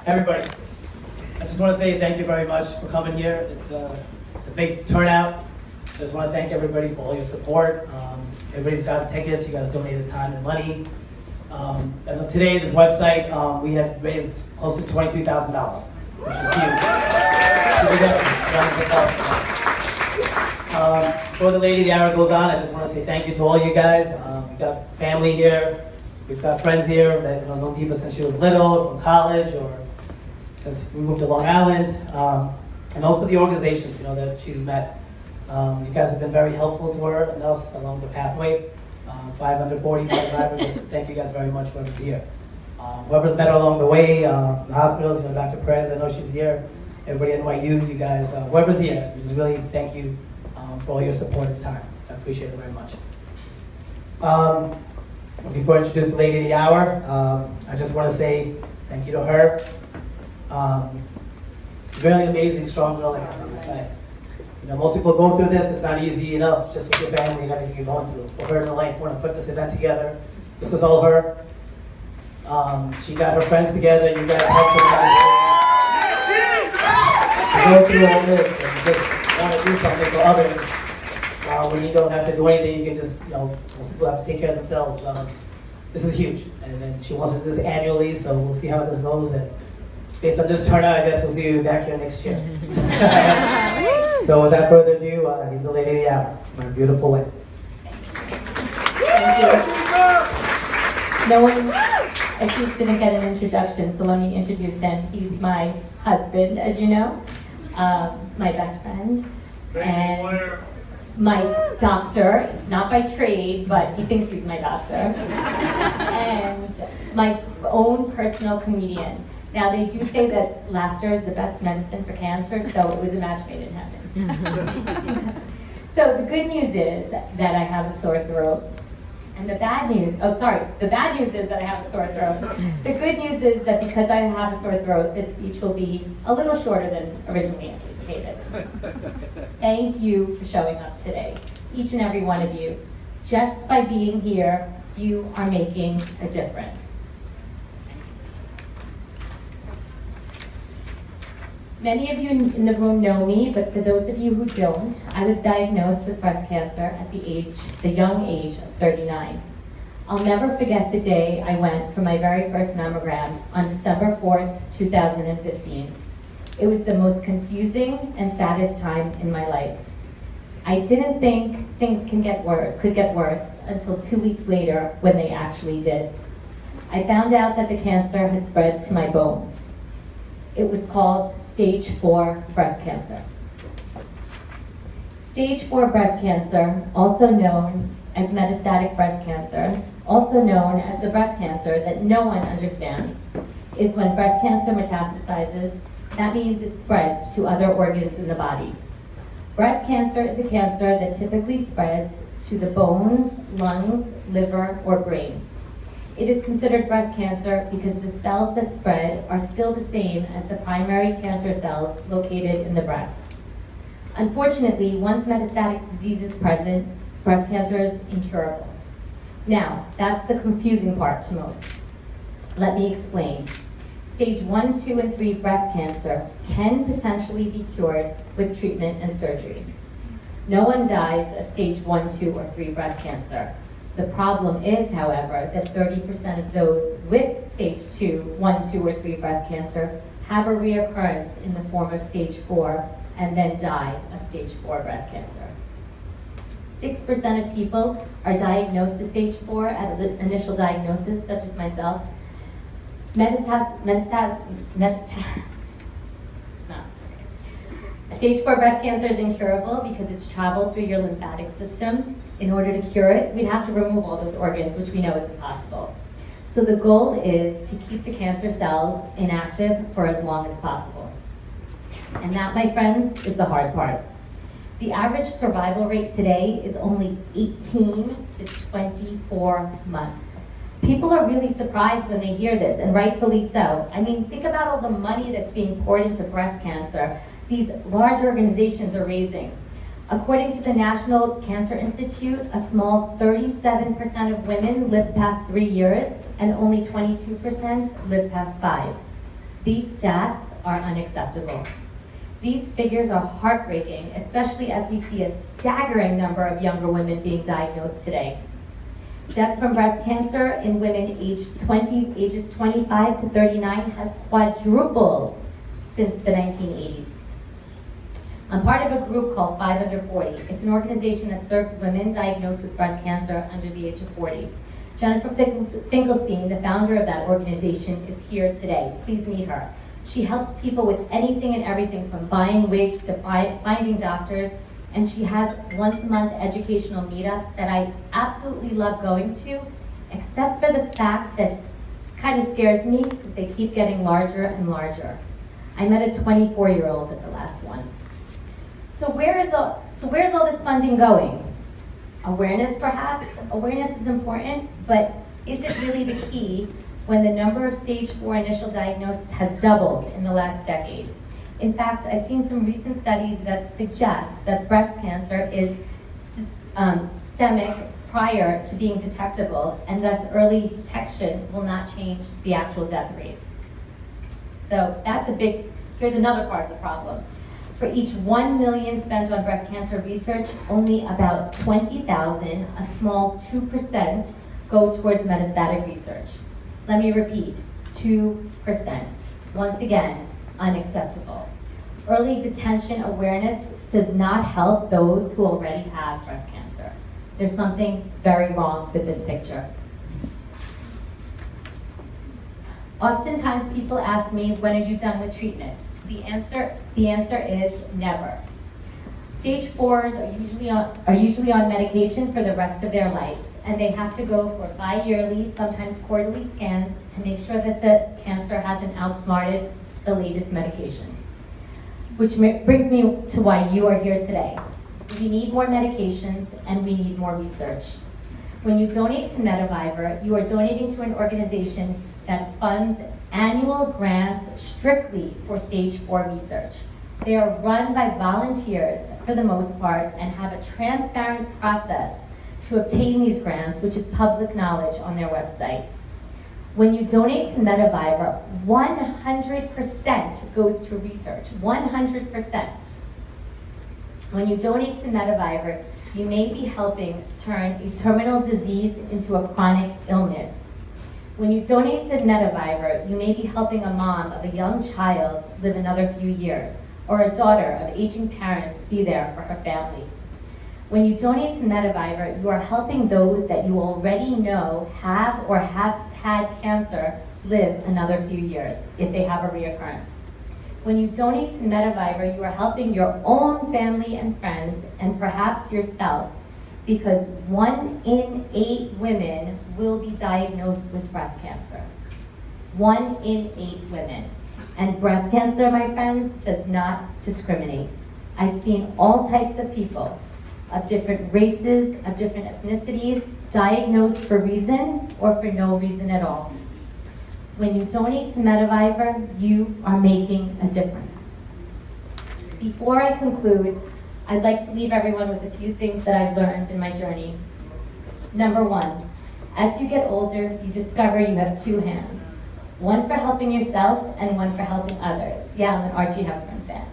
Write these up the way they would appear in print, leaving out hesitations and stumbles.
Everybody, I just want to say thank you very much for coming here. It's a big turnout. I just want to thank everybody for all your support. Everybody's got tickets. You guys donated time and money. As of today, this website, we had raised close to $23,000, which is huge. Before the lady, the hour goes on, I just want to say thank you to all you guys. We've got family here. We've got friends here that have known Deepa since she was little, from college, or since we moved to Long Island. And also the organizations, that she's met. You guys have been very helpful to her and us along the pathway. 5 under 40, 5 drivers. Thank you guys very much, whoever's here. Whoever's met her along the way, from the hospitals, Dr. Perez, I know she's here. Everybody at NYU, you guys, whoever's here, just really thank you for all your support and time. I appreciate it very much. Before I introduce the lady of the hour, I just want to say thank you to her. Really amazing, strong girl, like I have to say. Most people go through this, it's not easy enough just with your family and everything you're going through. For her to want to put this event together, this was all her. She got her friends together, you guys helped her go through all this and just want to do something for others. When you don't have to do anything, you can just, most people have to take care of themselves. This is huge, and then she wants to do this annually, so we'll see how this goes. And based on this turnout, I guess we'll see you back here next year. So without further ado, he's the lady of the hour, my beautiful wife. Thank you. No one, she didn't get an introduction, so let me introduce him. He's my husband, as you know, my best friend, and my doctor, not by trade, but he thinks he's my doctor, and my own personal comedian. Now, they do say that laughter is the best medicine for cancer, so it was a match made in heaven. So the good news is that I have a sore throat. And the bad news, the bad news is that I have a sore throat. The good news is that because I have a sore throat, this speech will be a little shorter than originally anticipated. Thank you for showing up today, each and every one of you. Just by being here, you are making a difference. Many of you in the room know me, but for those of you who don't, I was diagnosed with breast cancer at the young age of 39. I'll never forget the day I went for my very first mammogram on December 4th, 2015. It was the most confusing and saddest time in my life. I didn't think things could get worse until 2 weeks later when they actually did. I found out that the cancer had spread to my bones. It was called Stage 4 breast cancer. Stage 4 breast cancer, also known as metastatic breast cancer, also known as the breast cancer that no one understands, is when breast cancer metastasizes. That means it spreads to other organs in the body. Breast cancer is a cancer that typically spreads to the bones, lungs, liver, or brain. It is considered breast cancer because the cells that spread are still the same as the primary cancer cells located in the breast. Unfortunately, once metastatic disease is present, breast cancer is incurable. Now, that's the confusing part to most. Let me explain. Stage 1, 2, and 3 breast cancer can potentially be cured with treatment and surgery. No one dies of stage 1, 2, or 3 breast cancer. The problem is, however, that 30% of those with stage 2, 1, 2, or 3 breast cancer have a reoccurrence in the form of stage 4 and then die of stage 4 breast cancer. 6% of people are diagnosed to stage 4 at the initial diagnosis, such as myself. Stage 4 breast cancer is incurable because it's traveled through your lymphatic system. In order to cure it, we'd have to remove all those organs, which we know is impossible. So the goal is to keep the cancer cells inactive for as long as possible. And that, my friends, is the hard part. The average survival rate today is only 18 to 24 months. People are really surprised when they hear this, and rightfully so. I mean, think about all the money that's being poured into breast cancer these large organizations are raising. According to the National Cancer Institute, a small 37% of women live past 3 years, and only 22% live past 5. These stats are unacceptable. These figures are heartbreaking, especially as we see a staggering number of younger women being diagnosed today. Death from breast cancer in women ages 25 to 39 has quadrupled since the 1980s. I'm part of a group called 5 Under 40. It's an organization that serves women diagnosed with breast cancer under the age of 40. Jennifer Finkelstein, the founder of that organization, is here today. Please meet her. She helps people with anything and everything from buying wigs to finding doctors, and she has once-a-month educational meetups that I absolutely love going to, except for the fact that kind of scares me because they keep getting larger and larger. I met a 24-year-old at the last one. So where's all this funding going? Awareness, perhaps. Awareness is important, but is it really the key when the number of stage 4 initial diagnosis has doubled in the last decade? In fact, I've seen some recent studies that suggest that breast cancer is systemic prior to being detectable, and thus early detection will not change the actual death rate. So here's another part of the problem. For each 1 million spent on breast cancer research, only about 20,000, a small 2%, go towards metastatic research. Let me repeat, 2%. Once again, unacceptable. Early detection awareness does not help those who already have breast cancer. There's something very wrong with this picture. Oftentimes people ask me, when are you done with treatment? The answer is never. Stage 4s are usually on medication for the rest of their life, and they have to go for bi-yearly, sometimes quarterly scans to make sure that the cancer hasn't outsmarted the latest medication. Which brings me to why you are here today. We need more medications and we need more research. When you donate to Medivivor, you are donating to an organization that funds annual grants strictly for stage 4 research. They are run by volunteers for the most part and have a transparent process to obtain these grants, which is public knowledge on their website. When you donate to Medivivor, 100% goes to research, 100%. When you donate to Medivivor, you may be helping turn a terminal disease into a chronic illness. When you donate to Medivivor, you may be helping a mom of a young child live another few years, or a daughter of aging parents be there for her family. When you donate to Medivivor, you are helping those that you already know have or have had cancer live another few years, if they have a reoccurrence. When you donate to Medivivor, you are helping your own family and friends, and perhaps yourself, because 1 in 8 women will be diagnosed with breast cancer. 1 in 8 women. And breast cancer, my friends, does not discriminate. I've seen all types of people, of different races, of different ethnicities, diagnosed for reason or for no reason at all. When you donate to Medivivor, you are making a difference. Before I conclude, I'd like to leave everyone with a few things that I've learned in my journey. Number 1, as you get older, you discover you have 2 hands. One for helping yourself and one for helping others. Yeah, I'm an Archie Hepburn fan.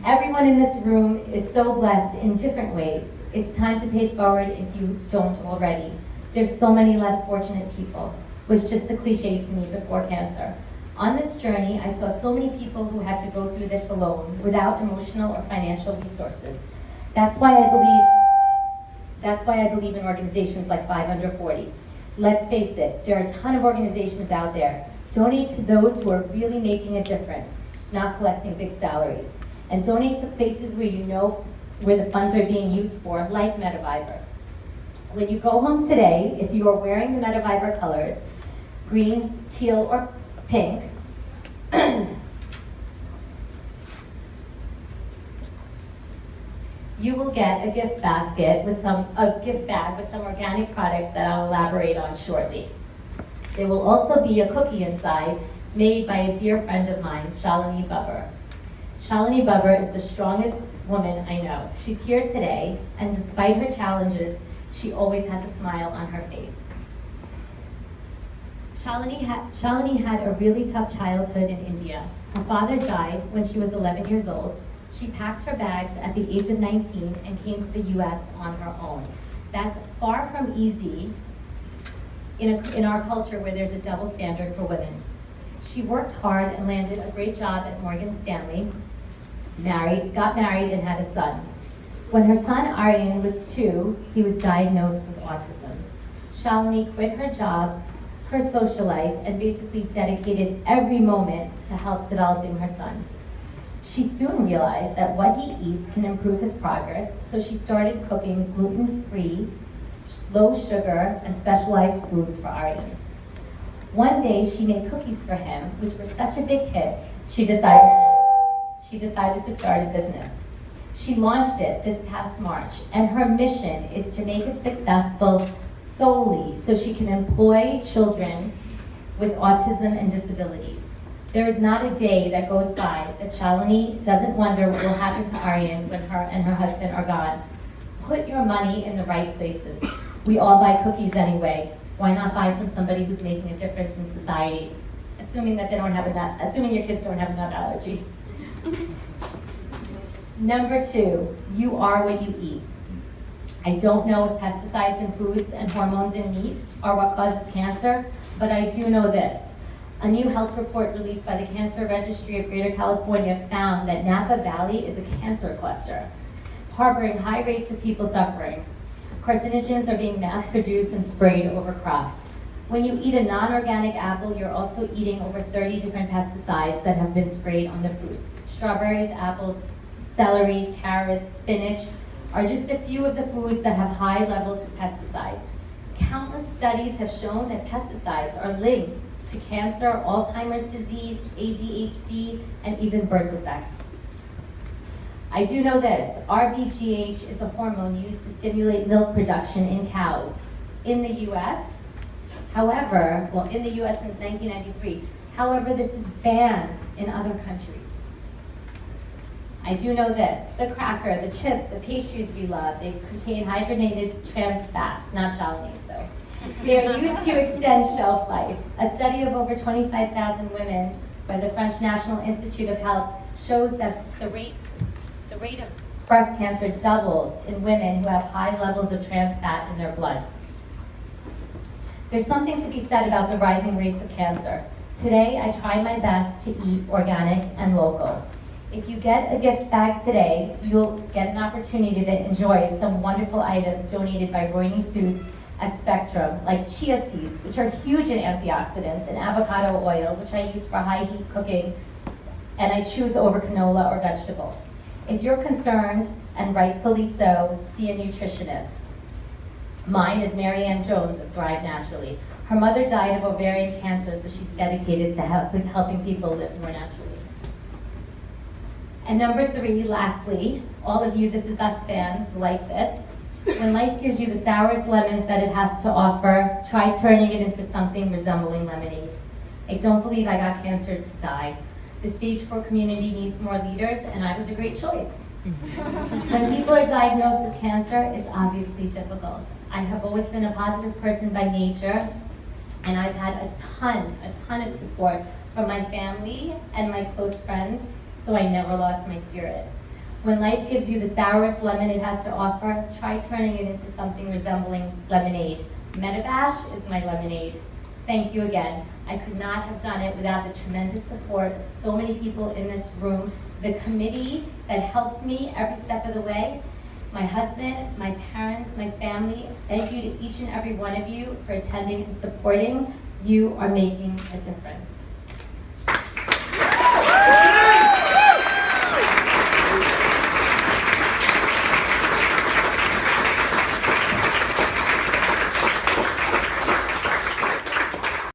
Everyone in this room is so blessed in different ways. It's time to pay forward if you don't already. There's so many less fortunate people, was just a cliche to me before cancer. On this journey, I saw so many people who had to go through this alone without emotional or financial resources. That's why I believe in organizations like 5 Under 40. Let's face it, there are a ton of organizations out there. Donate to those who are really making a difference, not collecting big salaries. And donate to places where you know where the funds are being used for, like Medivivor. When you go home today, if you are wearing the Medivivor colors, green, teal, or pink, you will get a gift bag with some organic products that I'll elaborate on shortly. There will also be a cookie inside made by a dear friend of mine, Shalini Bubber. Shalini Bubber is the strongest woman I know. She's here today, and despite her challenges, she always has a smile on her face. Shalini had a really tough childhood in India. Her father died when she was 11 years old. She packed her bags at the age of 19 and came to the US on her own. That's far from easy in our culture where there's a double standard for women. She worked hard and landed a great job at Morgan Stanley, got married and had a son. When her son Aryan was 2, he was diagnosed with autism. Shalini quit her job, her social life, and basically dedicated every moment to help developing her son. She soon realized that what he eats can improve his progress, so she started cooking gluten-free, low sugar, and specialized foods for Aryan. One day, she made cookies for him, which were such a big hit, she decided to start a business. She launched it this past March, and her mission is to make it successful solely so she can employ children with autism and disabilities. There is not a day that goes by that Shalini doesn't wonder what will happen to Aryan when her and her husband are gone. Put your money in the right places. We all buy cookies anyway. Why not buy from somebody who's making a difference in society? Assuming your kids don't have a nut allergy. Number 2, you are what you eat. I don't know if pesticides in foods and hormones in meat are what causes cancer, but I do know this. A new health report released by the Cancer Registry of Greater California found that Napa Valley is a cancer cluster, harboring high rates of people suffering. Carcinogens are being mass-produced and sprayed over crops. When you eat a non-organic apple, you're also eating over 30 different pesticides that have been sprayed on the fruits. Strawberries, apples, celery, carrots, spinach are just a few of the foods that have high levels of pesticides. Countless studies have shown that pesticides are linked to cancer, Alzheimer's disease, ADHD, and even birth defects. I do know this, RBGH is a hormone used to stimulate milk production in cows. In the US, however, in the US since 1993, however, this is banned in other countries. I do know this, the cracker, the chips, the pastries we love, they contain hydrogenated trans fats, not Shalini's though. They are used to extend shelf life. A study of over 25,000 women by the French National Institute of Health shows that the rate of breast cancer doubles in women who have high levels of trans fat in their blood. There's something to be said about the rising rates of cancer. Today, I try my best to eat organic and local. If you get a gift bag today, you'll get an opportunity to enjoy some wonderful items donated by Royne Sood at Spectrum, like chia seeds, which are huge in antioxidants, and avocado oil, which I use for high heat cooking, and I choose over canola or vegetable. If you're concerned, and rightfully so, see a nutritionist. Mine is Marianne Jones of Thrive Naturally. Her mother died of ovarian cancer, so she's dedicated to helping people live more naturally. And number 3, lastly, all of you This Is Us fans like this. When life gives you the sourest lemons that it has to offer, try turning it into something resembling lemonade. I don't believe I got cancer to die. The stage 4 community needs more leaders, and I was a great choice. When people are diagnosed with cancer, it's obviously difficult. I have always been a positive person by nature, and I've had a ton of support from my family and my close friends, so I never lost my spirit. When life gives you the sourest lemon it has to offer, try turning it into something resembling lemonade. Metabash is my lemonade. Thank you again. I could not have done it without the tremendous support of so many people in this room, the committee that helped me every step of the way, my husband, my parents, my family. Thank you to each and every one of you for attending and supporting. You are making a difference.